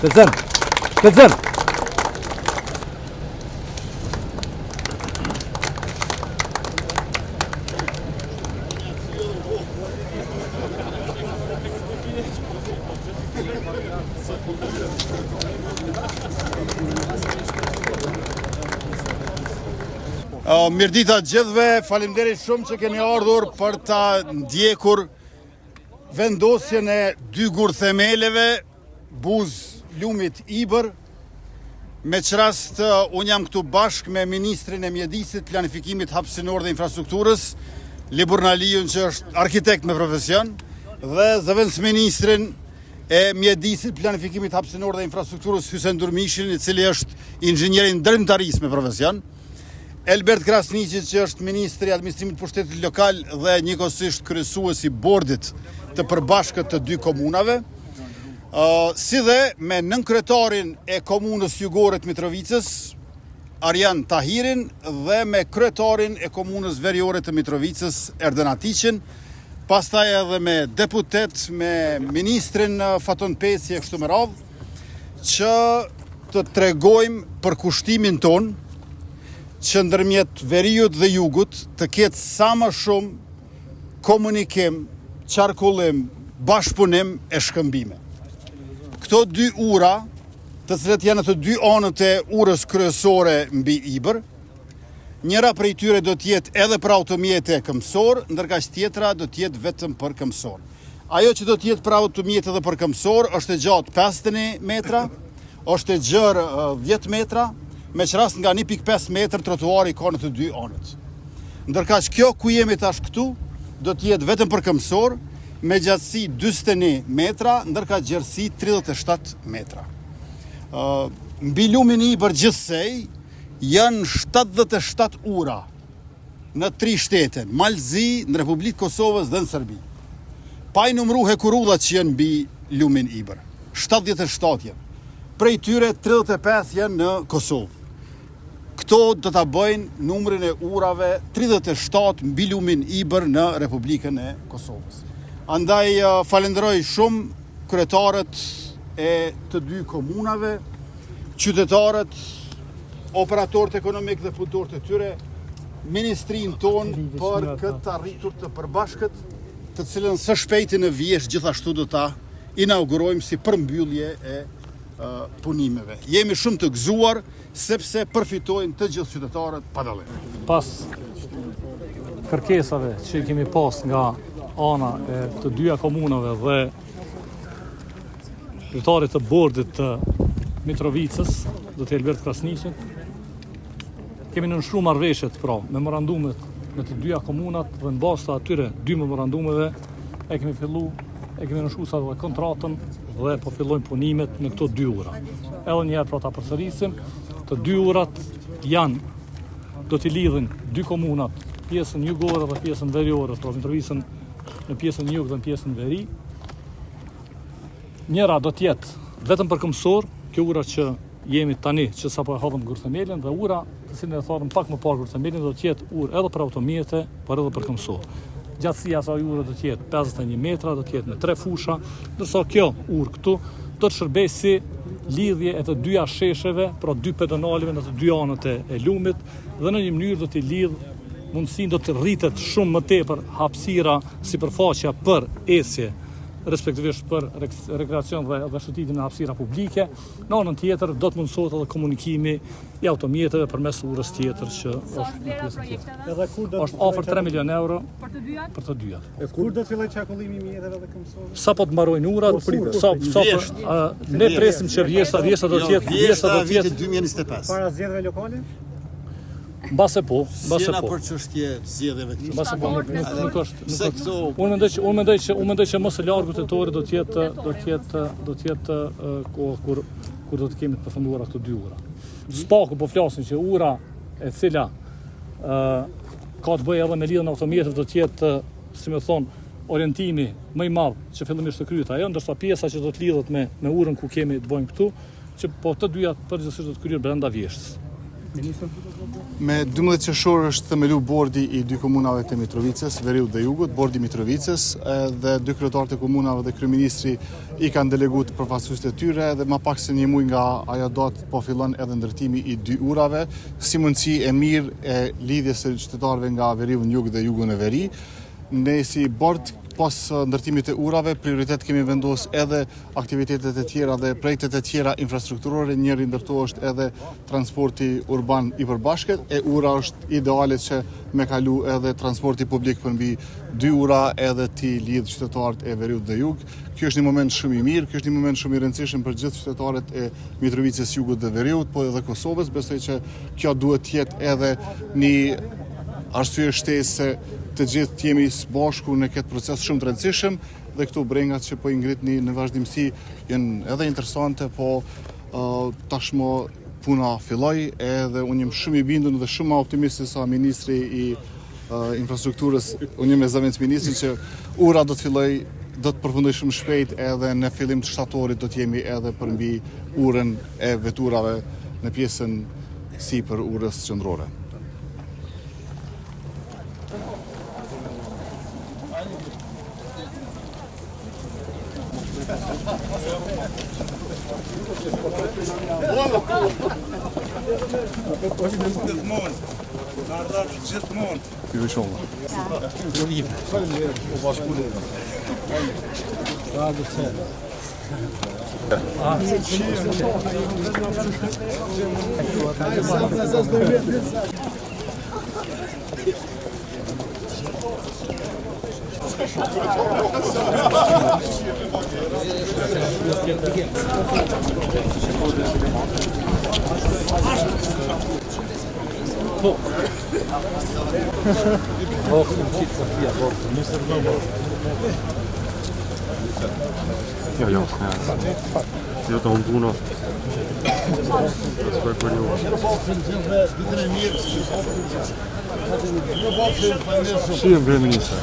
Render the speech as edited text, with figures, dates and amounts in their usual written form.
Kızım, kızım. Mirdita gjithve, faleminderit shumë që keni ardhur për ta ndjekur vendosjen e 2 gur themeleve, buz lumit Ibër. Me çrast unë jam këtu bashkë me Ministrin e Mjedisit, Planifikimit Hapësinor dhe Infrastrukturës, Libur Naliun që është arkitekt me profesion, dhe zëvendësministrin e Mjedisit, Planifikimit Hapësinor dhe Infrastrukturës, Hysen Durmishin, i cili është inxhinierin ndërmtaris me profesion, Elbert Krasniqi që është Ministri i Administrimit Pushtetit Lokal dhe njëkohësisht kryesuesi bordit të përbashkët të 2 komunave, si dhe me nënkryetarin e komunës jugore të Mitrovicës, Arjan Tahirin, dhe me kryetarin e komunës veriore të Mitrovicës, Erden Atiqin, pastaj edhe me deputet, me Ministrin Faton Peci e kështu me radhë, që të tregojmë për kushtimin ton, që ndërmjet veriut dhe jugut të ketë sa më shumë komunikim, qarkullim, bashkëpunim e shkëmbime. Këto 2 ura, të cilat janë të 2 anët e urës kryesore mbi Ibër, njëra prej tyre do t'jetë edhe për automjete këmbësor, ndërkaq tjetra do t'jetë vetëm për këmbësor. Ajo që do t'jetë për automjete dhe për këmbësor është e gjatë 50 metra, është e gjerë 10 metra, me qërast nga 1.5 metër trotuari ka në të 2 anët. Ndërkaq kjo ku jemi tash këtu, do t'jetë vetëm për këmbësor, me gjatësi 41 metra, ndërkaq gjerësi 37 metra. Mbi lumin Ibër gjithsej, janë 77 ura në 3 shtete, Malzi, në Republikë Kosovës dhe në Serbi. Pa i numru hekurullat që janë mbi lumin Ibër. 77 janë. Prej tyre 35 janë në Kosovë. Këto do ta bëjnë numrin e urave 37 mbi lumin Ibër në Republikën e Kosovës. Andaj falenderoj shumë kryetarët e të 2 komunave, qytetarët, operatorët ekonomik dhe punëtorët e tyre, ministrin ton për këtë arritur të përbashkët, të cilën së shpejti në vjesh gjithashtu do ta inaugurojmë si përmbyllje e punimeve. Jemi shumë të gëzuar sepse përfitojnë të gjithë qytetarët pa dallim. Pas kërkesave që kemi pas nga ana e të 2 komunave dhe kryetarit të bordit të Mitrovicës, do të Elbert Krasniqin, kemi nënshkruar marrëveshjet, pra, memorandumet me të 2 komunat dhe në bazë të atyre 2 memorandumeve e kemi nënshkruar edhe kontratën dhe po fillojmë punimet në këto 2 ura. Edhe një herë pra ta përsërisim, të 2 urat janë, do t'i lidhin 2 komunat, pjesën jugore dhe pjesën veriore, pra Mitrovicën në pjesën jug dhe në pjesën veri. Njëra do t'jetë vetëm për këmbësor, kjo ura që jemi tani, që sapo e hodhëm gurthemelin, dhe ura, të cilën e tharëm pak më parë gurthemelin, do t'jetë urë edhe për automjete, por edhe për këmbësor. Gjatësia asaj ure do t'jetë 51 metra, do t'jetë në 3 fusha, ndërsa kjo urë këtu do të shërbejë si lidhje e të 2 shesheve, pra 2 pedonaleve në të 2 anët e lumit, dhe në një mënyrë do t'i lidh mundësinë, do të rritet shumë më tepër hapësira sipërfaqja për ecje, respektivisht për rekreacion dhe shëtitjen e hapësira publike. Në anën tjetër do të mundësohet edhe komunikimi i automjeteve përmes urës tjetër që është në pjesën tjetër. Është afër 3 milion euro për të dyjat. E kur do të fillojë çarkullimi i mjeteve dhe këmbësorëve? Sa po të mbarojnë urat, ne presim që vjesa do të jetë 2025. Para zgjedhjeve lokale? Mbase po. Jena për çështje zgjedhjeve këtu. Mbase po, nuk është. Unë mendoj që më së largu tetorit do të jetë kur do të kemi të përfunduar ato 2 ura. Spaku po flasin që ura e cila ka të bëjë edhe me lidhjen e automjeteve do të jetë, si më thon, orientimi më i madh që fillimisht të kryet ajo, ndërsa pjesa që do të lidhet me urën ku kemi të bëjmë këtu, që po të dyja përgjithsisht do të kryer brenda Vjeshtës. Me 12 qershor është themelu bordi i dy komunave të Mitrovicës, Veriut dhe Jugut, bordi Mitrovicës, dhe dy kryetarët e komunave dhe kryeministri i kanë deleguar përfaqësuesit e tyre dhe më pak se një muaj nga ajo datë po fillon edhe ndërtimi i dy urave, si mundësi e mirë e lidhjes së qytetarëve nga Veriu në Jug dhe Jugu në Veri. Ne si bord pas ndërtimit e urave, prioritet kemi vendos edhe aktivitetet e tjera dhe projektet e tjera infrastrukturore, njëri ndër to është edhe transporti urban i përbashkët, e ura është ideale që me kalu edhe transporti publik përmbi dy ura edhe ti lidh qytetarët e Veriut dhe Jug. Kjo është një moment shumë i mirë, kjo është një moment shumë i rëndësishëm për gjithë qytetarët e Mitrovicës, Jugut dhe Veriut, po edhe Kosovës. Besoj që kjo duhet të jetë edhe një arsye shtesë të gjithë jemi së bashku në këtë proces shumë të rëndësishëm dhe këto brengat që po i ngritni në vazhdimsi janë edhe interesante, po tashmë puna filloi edhe unë jam shumë i bindur dhe shumë optimist sa ministri i infrastrukturës, unë jam me zëvendës ministri që ura do të filloj, do të përfundoj shumë shpejt edhe në fillim të shtatorit do të jemi edhe përmbi urën e veturave në pjesën sipër urës qendrore. Ju inshallah. Jo, jo të humbuna. Për ju. Shihem kryeministër.